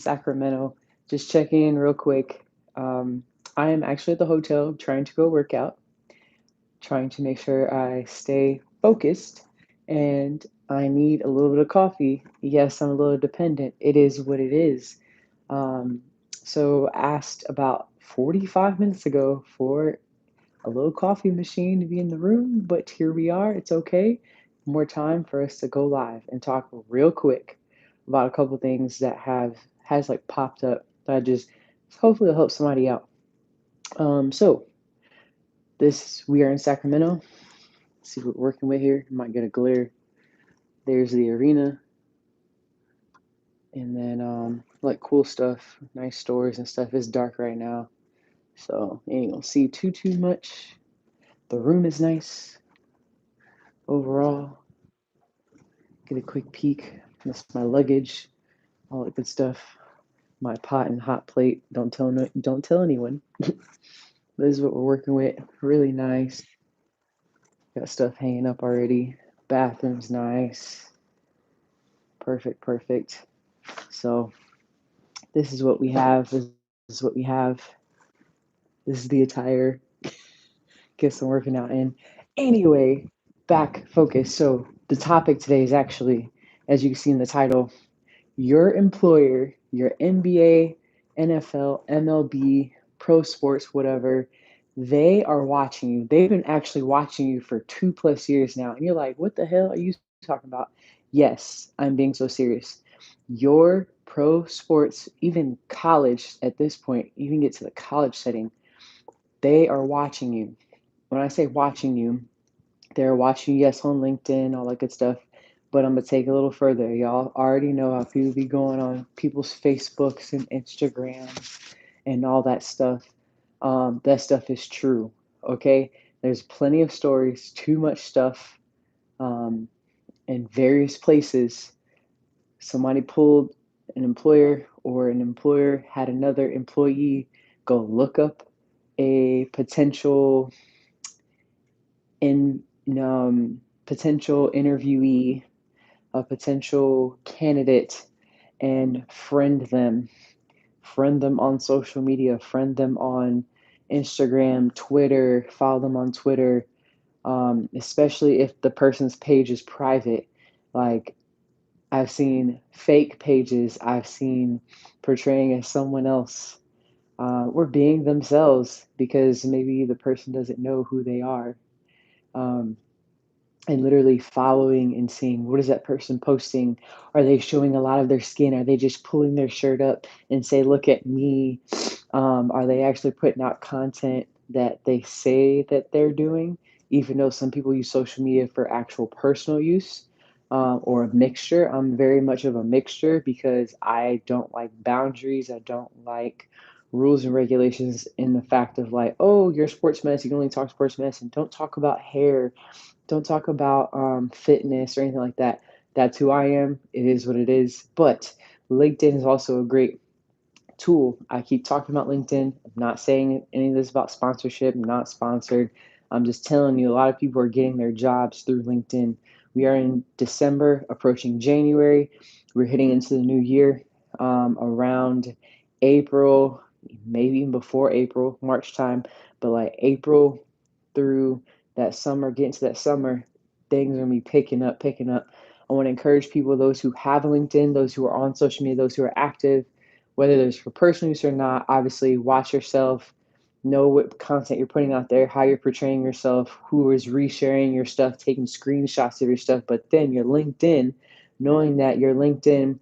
Sacramento. Just checking in real quick. Um, I am actually at the hotel trying to go work out, trying to make sure I stay focused, and I need a little bit of coffee. Yes, I'm a little dependent. It is what it is. Um, so asked about 45 minutes ago for a little coffee machine to be in the room, but here we are. It's okay. More time for us to go live and talk real quick about a couple things that has like popped up that I just hopefully will help somebody out. So this we are in Sacramento. Let's see what we're working with here. Might get a glare. There's the arena, and then like cool stuff, nice stores and stuff. It's dark right now, so you ain't gonna see too much. The room is nice overall. Get a quick peek. That's my luggage, all that good stuff. My pot and hot plate. Don't tell anyone. This is what we're working with. Really nice. Got stuff hanging up already. Bathroom's nice. Perfect, perfect. So this is what we have. This is what we have. This is the attire. Get some working out in. Anyway, back focus. So the topic today is actually, as you can see in the title, your employer, your NBA, NFL, MLB, pro sports, whatever, they are watching you. They've been actually watching you for 2+ years now. And you're like, what the hell are you talking about? Yes, I'm being so serious. Your pro sports, even college at this point, even get to the college setting, they are watching you. When I say watching you, they're watching you, yes, on LinkedIn, all that good stuff. But I'm gonna take it a little further. Y'all already know how people be going on people's Facebooks and Instagrams and all that stuff. That stuff is true. Okay, there's plenty of stories, too much stuff, um, in various places. Somebody pulled an employer, or an employer had another employee go look up a in potential interviewee, a potential candidate, and friend them on social media, friend them on Instagram, Twitter, follow them on Twitter, especially if the person's page is private. Like, I've seen fake pages, I've seen portraying as someone else, or being themselves because maybe the person doesn't know who they are. Um, and literally following and seeing what is that person posting. Are they showing a lot of their skin? Are they just pulling their shirt up and say, look at me? Are they actually putting out content that they say that they're doing, even though some people use social media for actual personal use, or a mixture? I'm very much of a mixture because I don't like boundaries. I don't like rules and regulations in the fact of like, oh, you're a sports medicine, you can only talk sports medicine, don't talk about hair, don't talk about fitness or anything like that. That's who I am. It is what it is. But LinkedIn is also a great tool. I keep talking about LinkedIn. I'm not saying any of this about sponsorship. I'm not sponsored. I'm just telling you, a lot of people are getting their jobs through LinkedIn. We are in December, approaching January. We're hitting into the new year, around April, maybe even before April, March time, but like April through that summer, getting to that summer, things are gonna be picking up, picking up. I want to encourage people, those who have LinkedIn, those who are on social media, those who are active, whether there's for personal use or not, obviously watch yourself, know what content you're putting out there, how you're portraying yourself, who is resharing your stuff, taking screenshots of your stuff, but then your LinkedIn, knowing that your LinkedIn,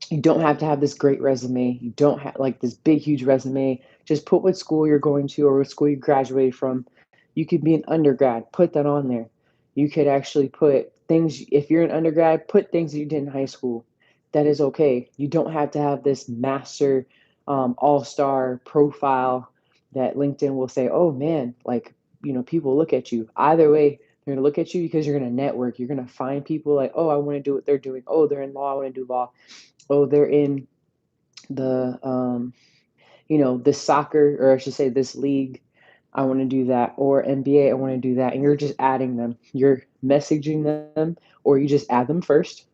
you don't have to have this great resume. You don't have like this big, huge resume. Just put what school you're going to or what school you graduated from. You could be an undergrad, put that on there. You could actually put things, if you're an undergrad, put things that you did in high school. That is okay. You don't have to have this master, all star profile that LinkedIn will say, oh man, like, people look at you. Either way, they're going to look at you because you're going to network. You're going to find people like, oh, I want to do what they're doing. Oh, they're in law. I want to do law. Oh, they're in the this soccer, or I should say this league, I want to do that, or NBA, I want to do that, and you're just adding them. You're messaging them, or you just add them first,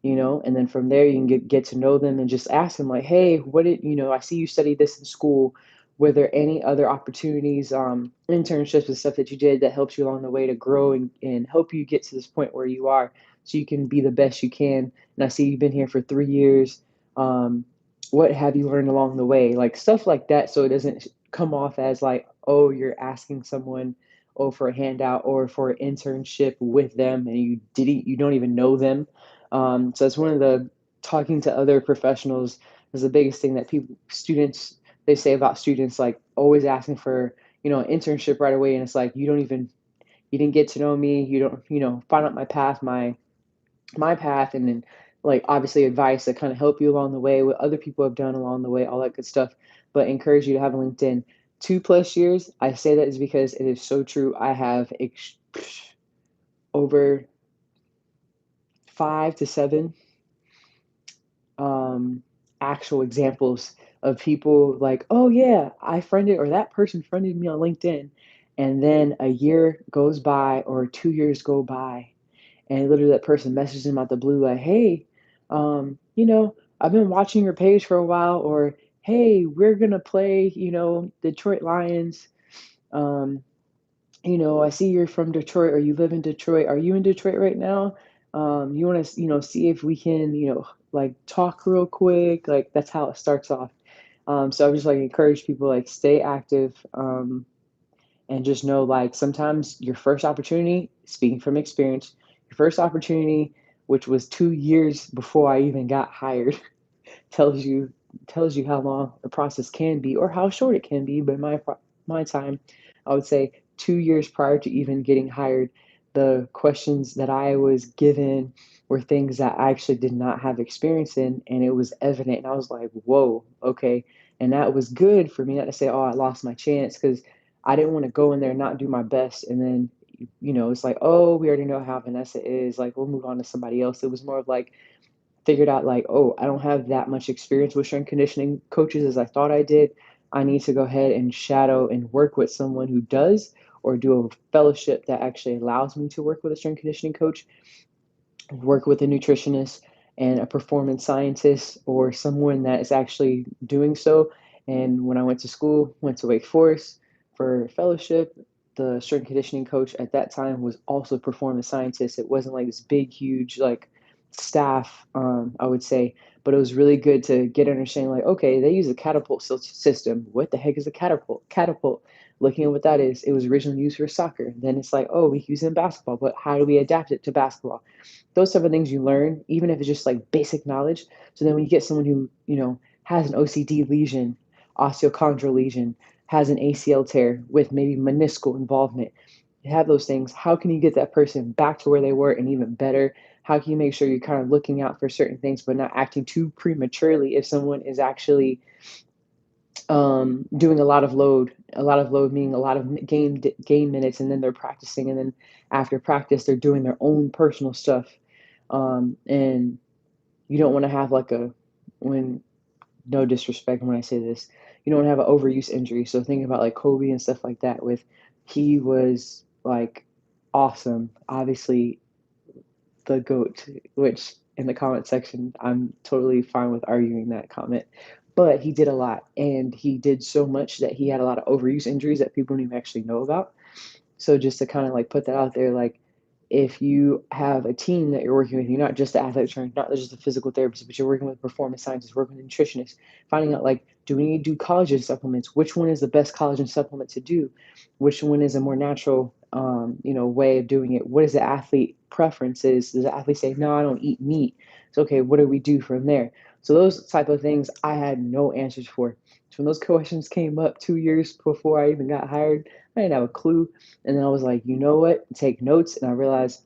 and then from there you can get to know them and just ask them like, hey, what did I see you studied this in school. Were there any other opportunities, internships and stuff that you did that helps you along the way to grow and help you get to this point where you are so you can be the best you can? And I see you've been here for 3 years. Um, what have you learned along the way? Like stuff like that, so it doesn't come off as like, oh, you're asking someone, oh, for a handout or for an internship with them and you don't even know them. So it's one of the talking to other professionals is the biggest thing that students, they say about students, like always asking for, an internship right away. And it's like, you didn't get to know me. You don't, find out my path, my path. And then like obviously advice that kind of help you along the way, what other people have done along the way, all that good stuff, but encourage you to have a LinkedIn. 2+ years, I say that is because it is so true. I have over 5 to 7 um, actual examples of people like, oh yeah, I friended or that person friended me on LinkedIn. And then a year goes by or 2 years go by, and literally that person messages him out the blue, like, hey, I've been watching your page for a while, or hey, we're gonna play, Detroit Lions. Um, I see you're from Detroit or you live in Detroit. Are you in Detroit right now? You want to, see if we can, like talk real quick. Like that's how it starts off. So I would just like encourage people like stay active, and just know like sometimes your first opportunity, speaking from experience, your first opportunity, which was 2 years before I even got hired, tells you tells you how long the process can be or how short it can be. But my time, I would say 2 years prior to even getting hired, the questions that I was given were things that I actually did not have experience in, and it was evident. And I was like, "Whoa, okay." And that was good for me not to say, "Oh, I lost my chance," because I didn't want to go in there and not do my best, and then it's like, "Oh, we already know how Vanessa is. Like, we'll move on to somebody else." It was more of like figured out like, oh, I don't have that much experience with strength conditioning coaches as I thought I did. I need to go ahead and shadow and work with someone who does, or do a fellowship that actually allows me to work with a strength conditioning coach, work with a nutritionist and a performance scientist, or someone that is actually doing so. And when I went to school, went to Wake Forest for fellowship, the strength conditioning coach at that time was also a performance scientist. It wasn't like this big, huge like staff, I would say, but it was really good to get understanding like, okay, they use a catapult system. What the heck is a catapult? Catapult. Looking at what that is, it was originally used for soccer. Then it's like, oh, we use it in basketball, but how do we adapt it to basketball? Those type of things you learn, even if it's just like basic knowledge. So then when you get someone who, has an OCD lesion, osteochondral lesion, has an ACL tear with maybe meniscal involvement, you have those things. How can you get that person back to where they were and even better? How can you make sure you're kind of looking out for certain things, but not acting too prematurely if someone is actually doing a lot of load meaning a lot of game minutes, and then they're practicing, and then after practice they're doing their own personal stuff, and you don't want to have like a when no disrespect when I say this, you don't have an overuse injury. So thinking about like Kobe and stuff like that, with he was like awesome, obviously the goat, which in the comment section I'm totally fine with arguing that comment. But he did a lot, and he did so much that he had a lot of overuse injuries that people don't even actually know about. So just to kind of like put that out there, like if you have a team that you're working with, you're not just the athletic trainer, not just a physical therapist, but you're working with performance scientists, working with nutritionists, finding out like, do we need to do collagen supplements? Which one is the best collagen supplement to do? Which one is a more natural, way of doing it? What is the athlete preferences? Does the athlete say, no, I don't eat meat? So, okay, what do we do from there? So those type of things I had no answers for. So when those questions came up 2 years before I even got hired, I didn't have a clue. And then I was like, you know what? Take notes. And I realized,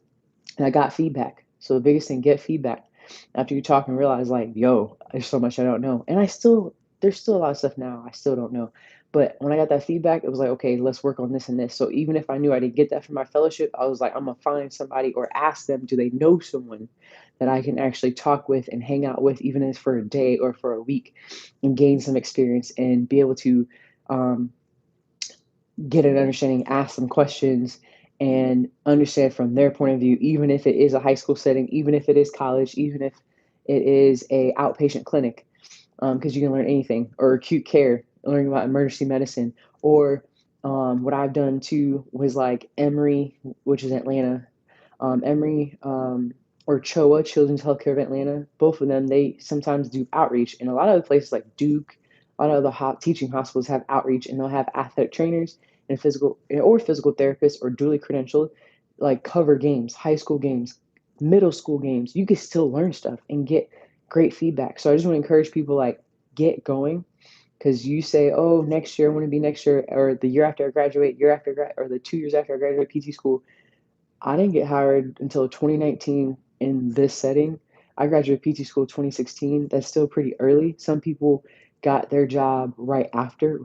and I got feedback. So the biggest thing, get feedback. After you talk and realize, like, yo, there's so much I don't know. And there's still a lot of stuff now I still don't know. But when I got that feedback, it was like, okay, let's work on this and this. So even if I knew I didn't get that from my fellowship, I was like, I'm going to find somebody or ask them, do they know someone that I can actually talk with and hang out with, even if for a day or for a week, and gain some experience and be able to um, get an understanding, ask some questions, and understand from their point of view, even if it is a high school setting, even if it is college, even if it is a outpatient clinic, because you can learn anything, or acute care, learning about emergency medicine, or what I've done too was like Emory, which is Atlanta, Emory, or CHOA, Children's Healthcare of Atlanta. Both of them, they sometimes do outreach, and a lot of the places like Duke, a lot of the teaching hospitals have outreach, and they'll have athletic trainers and physical therapists or duly credentialed, like cover games, high school games, middle school games. You can still learn stuff and get great feedback. So I just want to encourage people, like, get going, because you say, oh, next year I want to be next year, or the year after I graduate, or the 2 years after I graduate PT school. I didn't get hired until 2019 in this setting. I graduated PT school 2016. That's still pretty early. Some people got their job right after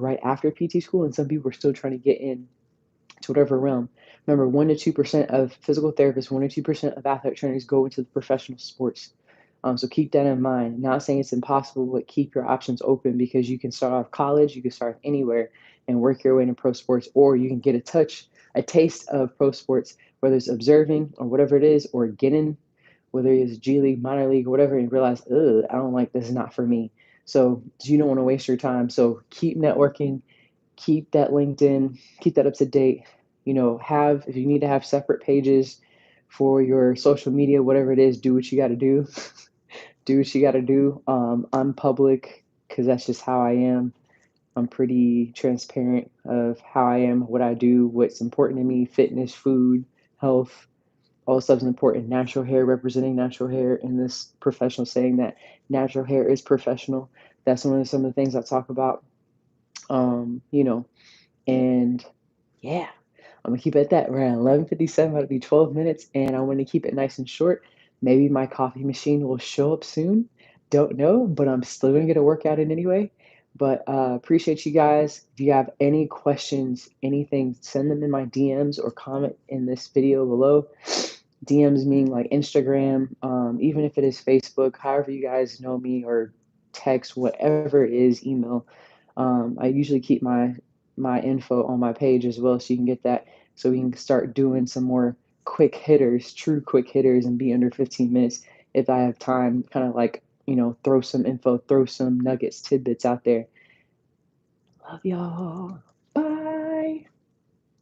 PT school, and some people are still trying to get in to whatever realm. Remember, 1 to 2% of physical therapists, 1 to 2% of athletic trainers go into the professional sports. So keep that in mind. Not saying it's impossible, but keep your options open, because you can start off college, you can start anywhere and work your way into pro sports, or you can get a taste of pro sports, whether it's observing or whatever it is, or getting, whether it's G League, minor league, or whatever, and realize, ugh, I don't like this, is not for me. So you don't want to waste your time. So keep networking, keep that LinkedIn, keep that up to date. If you need to have separate pages for your social media, whatever it is, do what you got to do. Do what you got to do. I'm public because that's just how I am. I'm pretty transparent of how I am, what I do, what's important to me: fitness, food, health. All stuff's important. Natural hair, representing natural hair in this professional, saying that natural hair is professional. That's some of the things I talk about. Um, you know, and yeah, I'm gonna keep it at that. We're at 11:57, about to be 12 minutes, and I want to keep it nice and short. Maybe my coffee machine will show up soon. Don't know, but I'm still gonna get a workout in anyway. But appreciate you guys. If you have any questions, anything, send them in my DMs or comment in this video below. DMs mean like Instagram, even if it is Facebook, however you guys know me, or text, whatever it is, email. I usually keep my info on my page as well, so you can get that, so we can start doing some more quick hitters, true quick hitters, and be under 15 minutes if I have time, kind of like, throw some info, throw some nuggets, tidbits out there. Love y'all.